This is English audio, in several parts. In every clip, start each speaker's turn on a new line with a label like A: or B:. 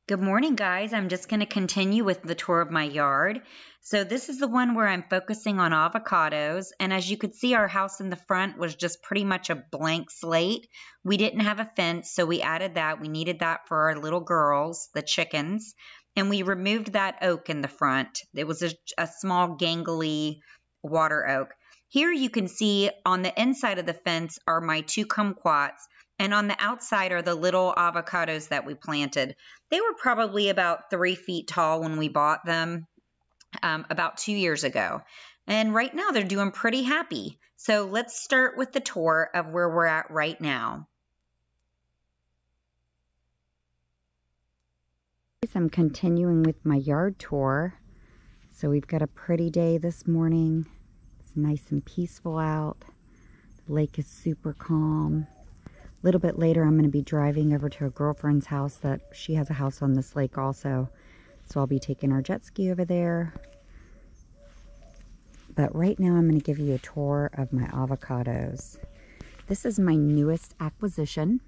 A: Good morning, guys. I'm just going to continue with the tour of my yard. So this is the one where I'm focusing on avocados. And as you could see, our house in the front was just pretty much a blank slate. We didn't have a fence, so we added that. We needed that for our little girls, the chickens. And we removed that oak in the front. It was a small gangly water oak. Here you can see on the inside of the fence are my two kumquats. And on the outside are the little avocados that we planted. They were probably about 3 feet tall when we bought them about 2 years ago. And right now they're doing pretty happy. So let's start with the tour of where we're at right now. I'm continuing with my yard tour. So we've got a pretty day this morning. It's nice and peaceful out. The lake is super calm. A little bit later, I'm going to be driving over to a girlfriend's house that she has a house on this lake also. So I'll be taking our jet ski over there. But right now, I'm going to give you a tour of my avocados. This is my newest acquisition.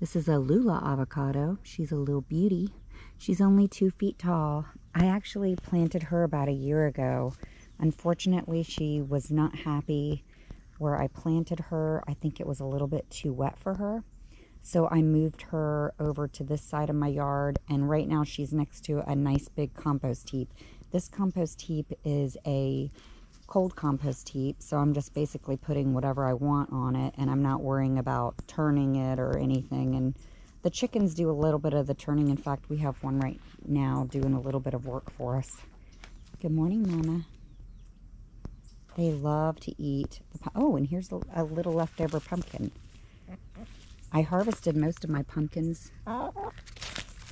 A: This is a Lula avocado. She's a little beauty. She's only 2 feet tall. I actually planted her about a year ago. Unfortunately, she was not happy where I planted her. I think it was a little bit too wet for her. So I moved her over to this side of my yard, and right now she's next to a nice big compost heap. This compost heap is a cold compost heap, so I'm just basically putting whatever I want on it, and I'm not worrying about turning it or anything. And the chickens do a little bit of the turning. In fact, we have one right now doing a little bit of work for us. Good morning, Mama. They love to eat. Oh, and here's a little leftover pumpkin. I harvested most of my pumpkins, but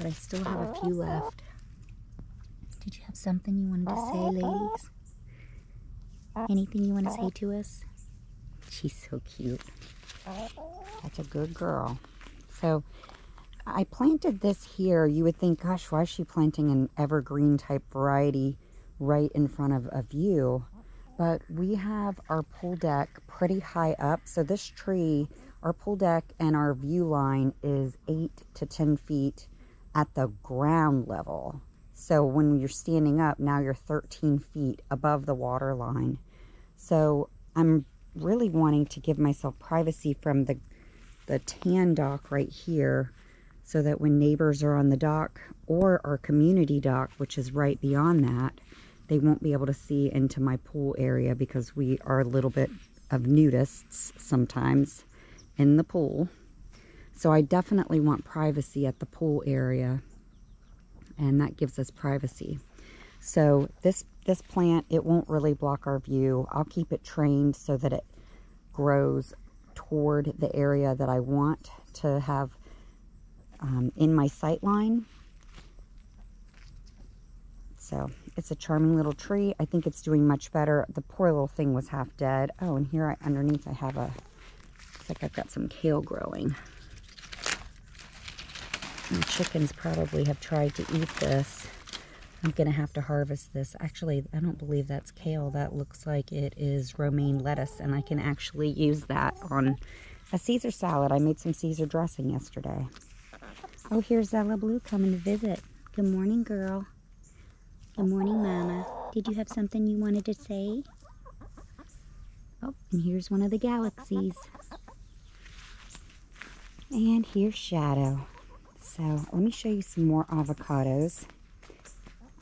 A: I still have a few left. Did you have something you wanted to say, ladies? Anything you want to say to us? She's so cute. That's a good girl. So I planted this here. You would think, gosh, why is she planting an evergreen type variety right in front of a view? But we have our pool deck pretty high up. So this tree, our pool deck and our view line is 8 to 10 feet at the ground level. So when you're standing up, now you're 13 feet above the water line. So I'm really wanting to give myself privacy from the tan dock right here, so that when neighbors are on the dock or our community dock, which is right beyond that, they won't be able to see into my pool area, because we are a little bit of nudists sometimes in the pool. So I definitely want privacy at the pool area, and that gives us privacy. So this plant, it won't really block our view. I'll keep it trained so that it grows toward the area that I want to have in my sight line. So it's a charming little tree. I think it's doing much better. The poor little thing was half dead. Oh, and here underneath I have looks like I've got some kale growing. And the chickens probably have tried to eat this. I'm going to have to harvest this. Actually, I don't believe that's kale. That looks like it is romaine lettuce, and I can actually use that on a Caesar salad. I made some Caesar dressing yesterday. Oh, here's Zella Blue coming to visit. Good morning, girl. Good morning, Mama. Did you have something you wanted to say? Oh, and here's one of the galaxies. And here's Shadow. So let me show you some more avocados.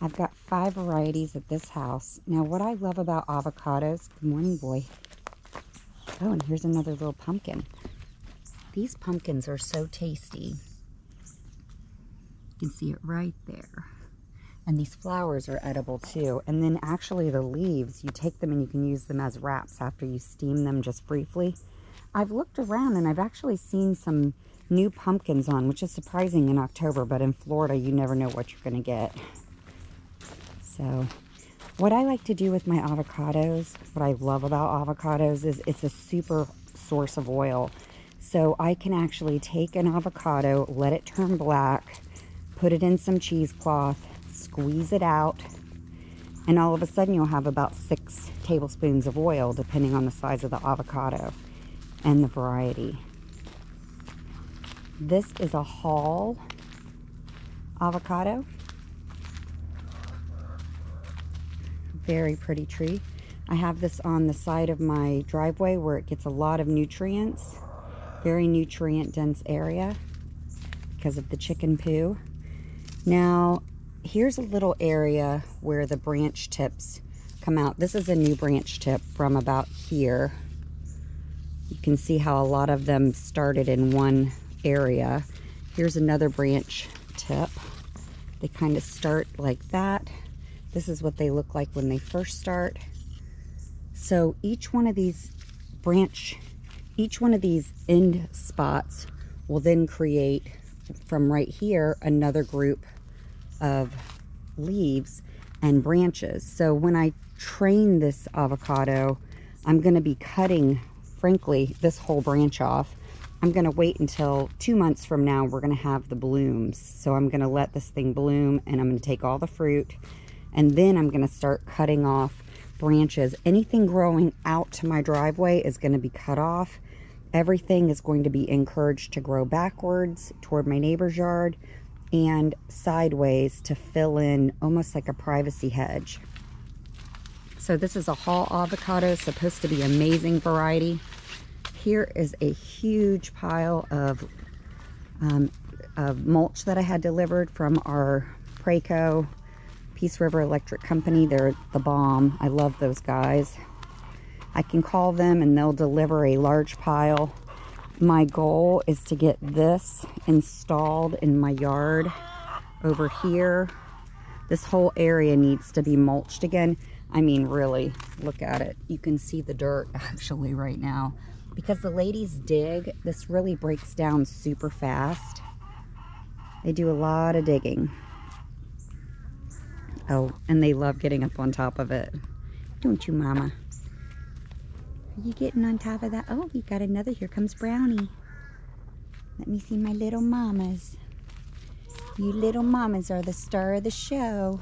A: I've got 5 varieties at this house. Now, what I love about avocados... Good morning, boy. Oh, and here's another little pumpkin. These pumpkins are so tasty. You can see it right there. And these flowers are edible too. And then actually the leaves, you take them and you can use them as wraps after you steam them just briefly. I've looked around and I've actually seen some new pumpkins on, which is surprising in October, but in Florida you never know what you're going to get. So what I like to do with my avocados, what I love about avocados is it's a super source of oil. So I can actually take an avocado, let it turn black, put it in some cheesecloth, squeeze it out, and all of a sudden you'll have about 6 tablespoons of oil, depending on the size of the avocado and the variety. This is a Hall avocado. Very pretty tree. I have this on the side of my driveway where it gets a lot of nutrients. Very nutrient dense area because of the chicken poo. Now, here's a little area where the branch tips come out. This is a new branch tip from about here. You can see how a lot of them started in one area. Here's another branch tip. They kind of start like that. This is what they look like when they first start. So each one of these end spots will then create from right here another group of leaves and branches. So when I train this avocado, I'm going to be cutting, frankly, this whole branch off. I'm going to wait until 2 months from now. We're going to have the blooms. So I'm going to let this thing bloom, and I'm going to take all the fruit, and then I'm going to start cutting off branches. Anything growing out to my driveway is going to be cut off. Everything is going to be encouraged to grow backwards toward my neighbor's yard and sideways to fill in almost like a privacy hedge. So this is a Hall avocado, supposed to be amazing variety. Here is a huge pile of mulch that I had delivered from our Preco Peace River Electric Company. They're the bomb. I love those guys. I can call them and they'll deliver a large pile. My goal is to get this installed in my yard over here. This whole area needs to be mulched again. I mean, really, look at it. You can see the dirt actually right now. Because the ladies dig, this really breaks down super fast. They do a lot of digging. Oh, and they love getting up on top of it. Don't you, Mama? Are you getting on top of that? Oh, we got another. Here comes Brownie. Let me see my little mamas. You little mamas are the star of the show.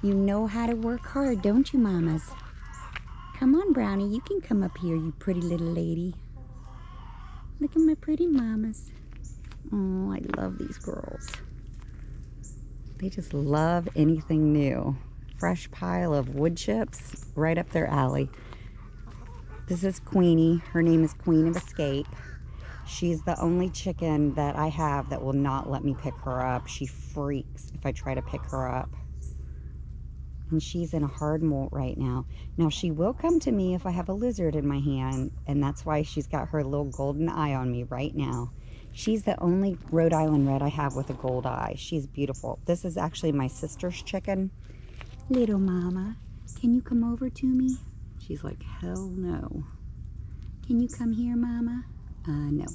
A: You know how to work hard, don't you, mamas? Come on, Brownie. You can come up here, you pretty little lady. Look at my pretty mamas. Oh, I love these girls. They just love anything new. Fresh pile of wood chips, right up their alley. This is Queenie. Her name is Queen of Escape. She's the only chicken that I have that will not let me pick her up. She freaks if I try to pick her up. And she's in a hard molt right now. Now, she will come to me if I have a lizard in my hand, and that's why she's got her little golden eye on me right now. She's the only Rhode Island red I have with a gold eye. She's beautiful. This is actually my sister's chicken. Little mama, can you come over to me? She's like, hell no. Can you come here, Mama? No.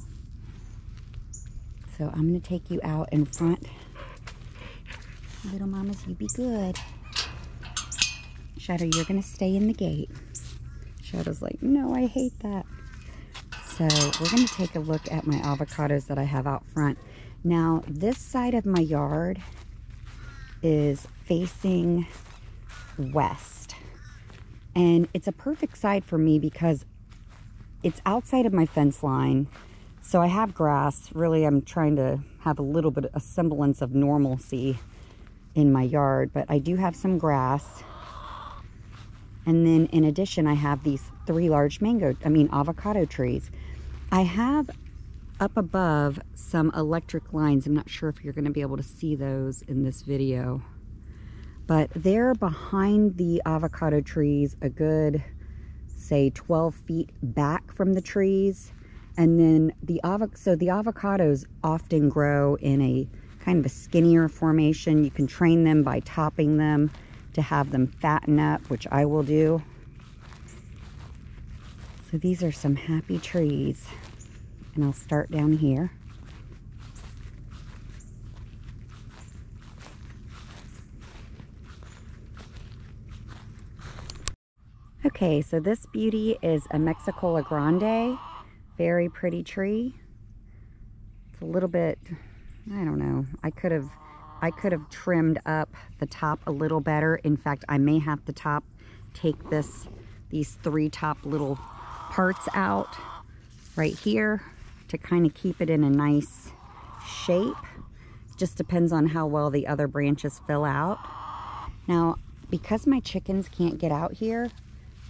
A: So I'm going to take you out in front. Little mamas, you be good. Shadow, you're going to stay in the gate. Shadow's like, no, I hate that. So we're going to take a look at my avocados that I have out front. Now, this side of my yard is facing west. And it's a perfect side for me because it's outside of my fence line. So I have grass. Really, I'm trying to have a little bit of a semblance of normalcy in my yard. But I do have some grass. And then in addition, I have these 3 large avocado trees. I have up above some electric lines. I'm not sure if you're going to be able to see those in this video. But they're behind the avocado trees a good, say, 12 feet back from the trees. And then the avocados often grow in a kind of a skinnier formation. You can train them by topping them to have them fatten up, which I will do. So these are some happy trees. And I'll start down here. Okay, so this beauty is a Mexicola Grande. Very pretty tree. It's a little bit, I don't know. I could have trimmed up the top a little better. In fact, I may have to take these 3 top little parts out right here to kind of keep it in a nice shape Just depends on how well the other branches fill out. Now, because my chickens can't get out here,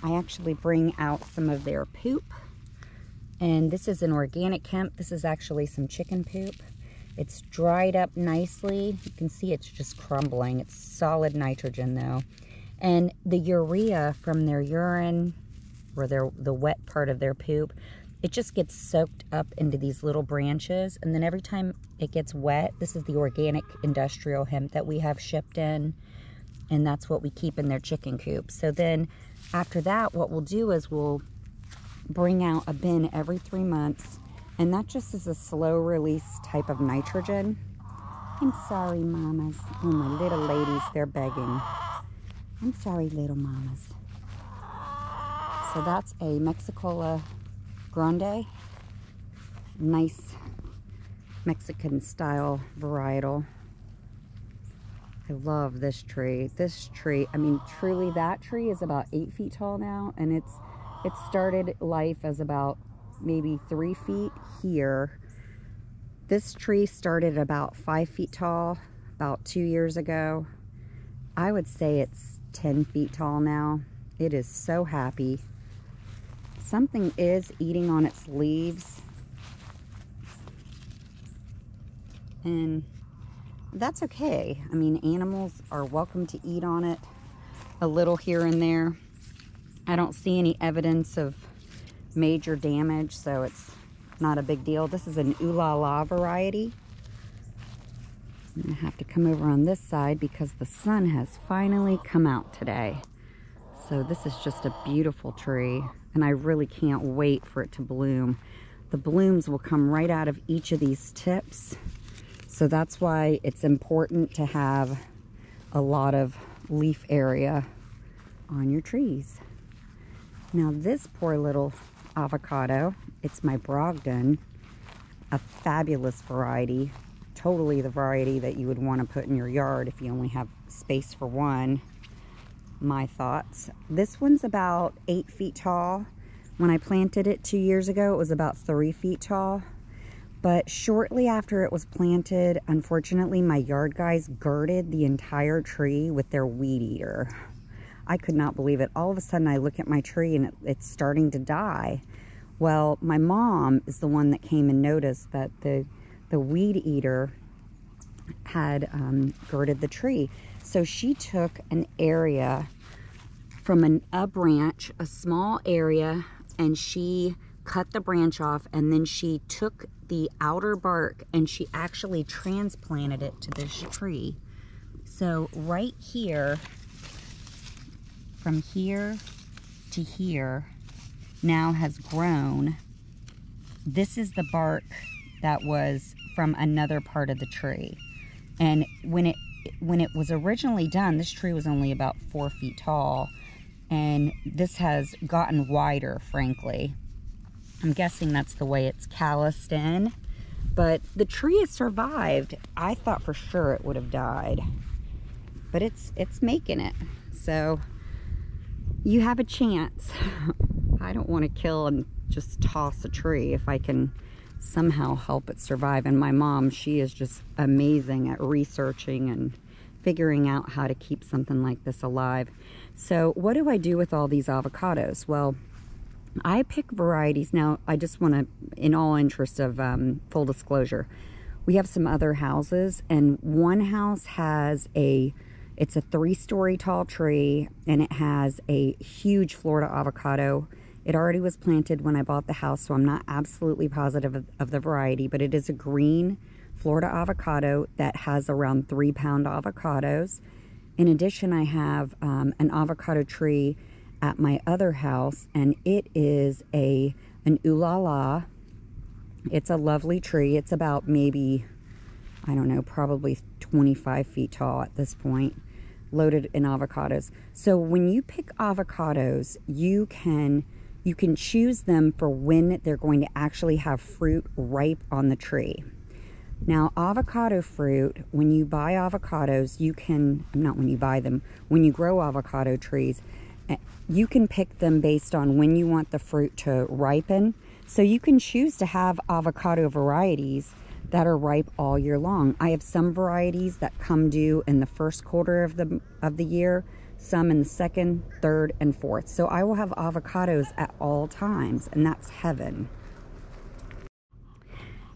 A: I actually bring out some of their poop. And this is an organic hemp. This is actually some chicken poop. It's dried up nicely. You can see it's just crumbling. It's solid nitrogen though. And the urea from their urine, or the wet part of their poop, it just gets soaked up into these little branches. And then every time it gets wet, this is the organic industrial hemp that we have shipped in. And that's what we keep in their chicken coop. So then after that, what we'll do is we'll bring out a bin every 3 months, and that just is a slow release type of nitrogen. I'm sorry, mamas. Oh, my little ladies, they're begging. I'm sorry, little mamas. So that's a Mexicola Grande. Nice Mexican style varietal. I love this tree. This tree, I mean, truly that tree is about 8 feet tall now, and it started life as about maybe 3 feet here. This tree started about 5 feet tall about 2 years ago. I would say it's 10 feet tall now. It is so happy. Something is eating on its leaves, and that's okay. I mean, animals are welcome to eat on it a little here and there. I don't see any evidence of major damage, so it's not a big deal. This is an OOlala variety. I'm gonna have to come over on this side because the sun has finally come out today. So this is just a beautiful tree, and I really can't wait for it to bloom. The blooms will come right out of each of these tips. So that's why it's important to have a lot of leaf area on your trees. Now this poor little avocado, it's my Brogden, a fabulous variety. Totally the variety that you would want to put in your yard if you only have space for one. My thoughts. This one's about 8 feet tall. When I planted it 2 years ago, it was about 3 feet tall. But shortly after it was planted, unfortunately, my yard guys girded the entire tree with their weed eater. I could not believe it. All of a sudden, I look at my tree and it's starting to die. Well, my mom is the one that came and noticed that the weed eater had girded the tree. So she took an area from a branch, a small area, and she cut the branch off, and then she took the outer bark and she actually transplanted it to this tree. So right here, from here to here, now has grown. This is the bark that was from another part of the tree. And when it was originally done, this tree was only about 4 feet tall, and this has gotten wider, frankly. I'm guessing that's the way it's calloused in, but the tree has survived. I thought for sure it would have died, but it's making it. So you have a chance. I don't want to kill and just toss a tree if I can somehow help it survive. And my mom, she is just amazing at researching and figuring out how to keep something like this alive. So what do I do with all these avocados? Well, I pick varieties. Now, I just want to, in all interest of full disclosure, we have some other houses, and one house has it's a 3-story tall tree, and it has a huge Florida avocado. It already was planted when I bought the house, so I'm not absolutely positive of the variety, but it is a green Florida avocado that has around 3-pound avocados. In addition, I have an avocado tree at my other house, and it is an OOlala. It's a lovely tree. It's about maybe, I don't know, probably 25 feet tall at this point, loaded in avocados. So when you pick avocados, you can choose them for when they're going to actually have fruit ripe on the tree. Now, avocado fruit, when you buy avocados, you can, not when you buy them, when you grow avocado trees, you can pick them based on when you want the fruit to ripen. So you can choose to have avocado varieties that are ripe all year long. I have some varieties that come due in the first quarter of the year, some in the second, third, and fourth. So I will have avocados at all times, and that's heaven.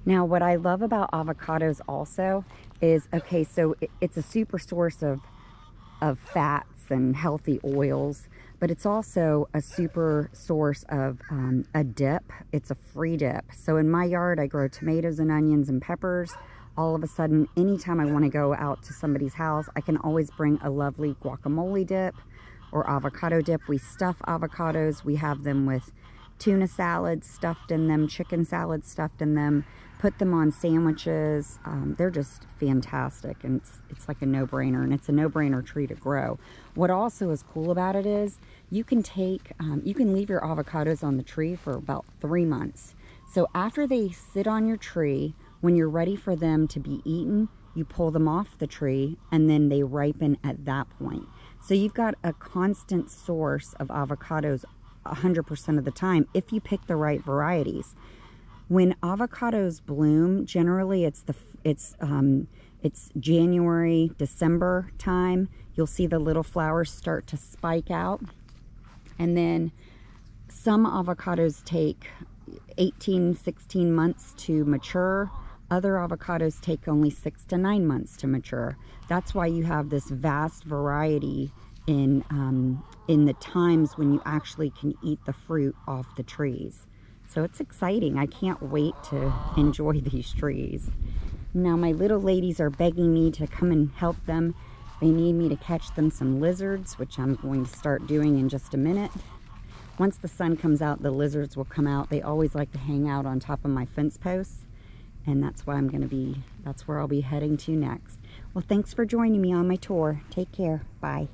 A: Now, what I love about avocados also is, okay, so it's a super source of fats and healthy oils, but it's also a super source of a dip. It's a free dip. So in my yard, I grow tomatoes and onions and peppers. All of a sudden, anytime I want to go out to somebody's house, I can always bring a lovely guacamole dip or avocado dip. We stuff avocados. We have them with tuna salads stuffed in them, chicken salads stuffed in them, put them on sandwiches. They're just fantastic, and it's like a no-brainer, and it's a no-brainer tree to grow. What also is cool about it is you can leave your avocados on the tree for about 3 months. So after they sit on your tree, when you're ready for them to be eaten, you pull them off the tree, and then they ripen at that point. So you've got a constant source of avocados 100% of the time if you pick the right varieties. When avocados bloom, generally it's January, December time. You'll see the little flowers start to spike out, and then some avocados take 16 months to mature. Other avocados take only 6 to 9 months to mature. That's why you have this vast variety in the times when you actually can eat the fruit off the trees. So it's exciting. I can't wait to enjoy these trees. Now my little ladies are begging me to come and help them. They need me to catch them some lizards, which I'm going to start doing in just a minute. Once the sun comes out, the lizards will come out. They always like to hang out on top of my fence posts, and that's where I'll be heading to next. Well, thanks for joining me on my tour. Take care. Bye.